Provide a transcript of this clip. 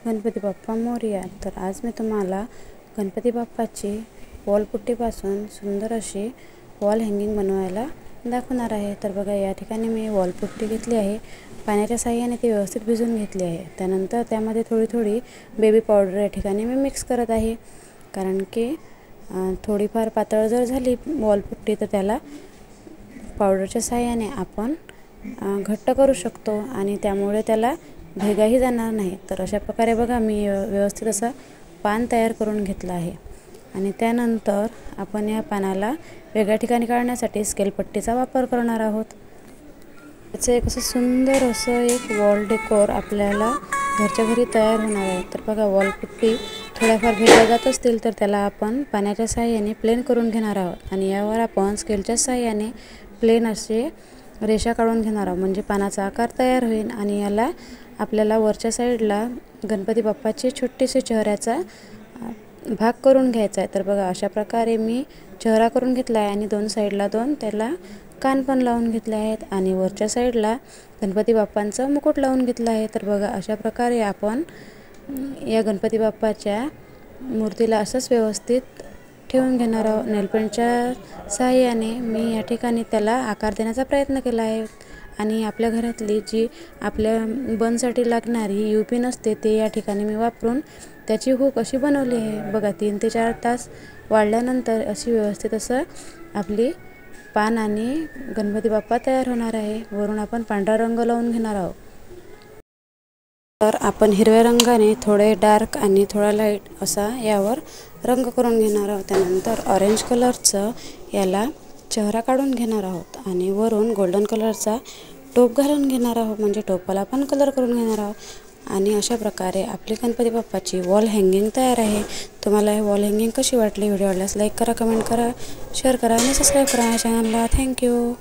गणपती बाप्पा मोरया। तर आज मी तुम्हाला गणपती बाप्पाची वॉलपुट्टीपासून सुंदर अशी वॉल हँगिंग बनवायला दाखवणार आहे। तर बघा, या ठिकाणी मी वॉलपुट्टी घेतली आहे, पाण्याच्या साहाय्याने ती व्यवस्थित भिजवून घेतली आहे। त्यानंतर त्यामध्ये थोडी थोडी बेबी पावडर या ठिकाणी मी मिक्स करत आहे, कारण की थोडीफार पातळ जर झाली वॉलपुट्टी तर त्याला पावडरच्या साहाय्याने आपण घट्ट करू शकतो आणि त्यामुळे त्याला भेगाही जाणार नाही। तर अशा प्रकारे बघा, मी व्यवस्थित असं पान तयार करून घेतलं आहे आणि त्यानंतर आपण या पानाला वेगळ्या ठिकाणी काढण्यासाठी स्केल पट्टीचा वापर करणार आहोत। त्याचं एक असं सुंदर असं एक वॉल डेकोर आपल्याला घरच्या घरी तयार होणार आहे। तर बघा, वॉलपुट्टी थोड्याफार भेगा जात असतील तर त्याला आपण पाण्याच्या साहाय्याने प्लेन करून घेणार आहोत आणि यावर आपण स्केलच्या साहाय्याने प्लेन असे रेषा काढून घेणार आहोत, म्हणजे पानाचा आकार तयार होईल। आणि याला आपल्याला वरच्या साईडला गणपती बाप्पाचे छोटेसे चेहऱ्याचा भाग करून घ्यायचा आहे। तर बघा, अशा प्रकारे मी चेहरा करून घेतला आहे आणि दोन साईडला त्याला कान पण लावून घेतले आहेत आणि वरच्या साईडला गणपती बाप्पांचं मुकुट लावून घेतलं आहे। तर बघा, अशा प्रकारे आपण या गणपती बाप्पाच्या मूर्तीला असंच व्यवस्थित ठेवून घेणार आहोत। नेलपेंटच्या साहाय्याने मी या ठिकाणी त्याला आकार देण्याचा प्रयत्न केला आहे आणि आपल्या घरातली जी आपल्या बनसाठी लागणारी UPN असते ते या ठिकाणी मी वापरून त्याची हुक अशी बनवली आहे। बघा, 3 ते 4 तास वाळल्यानंतर अशी व्यवस्थित असं आपली पान आणि गणपती बाप्पा तयार होणार आहे। वरून आपण पांढरा रंग लावून घेणार आहोत। तर आपण हिरव्या रंगाने थोडे डार्क आणि थोडा लाईट असा यावर रंग करून घेणार आहोत। त्यानंतर ऑरेंज कलरचं याला चेहरा काढून घेणार आहोत आणि वरून गोल्डन कलरचा टोप घालून घेणार आहोत, म्हणजे टोपाला पण कलर करून घेणार आहोत। आणि अशा प्रकारे आपली गणपती बाप्पाची वॉल हँगिंग तयार आहे। तुम्हाला हे वॉल हँगिंग कशी वाटली? व्हिडिओ आवडल्यास लाईक करा, कमेंट करा, शेअर करा आणि सबस्क्राईब करा या चॅनलला। थँक्यू।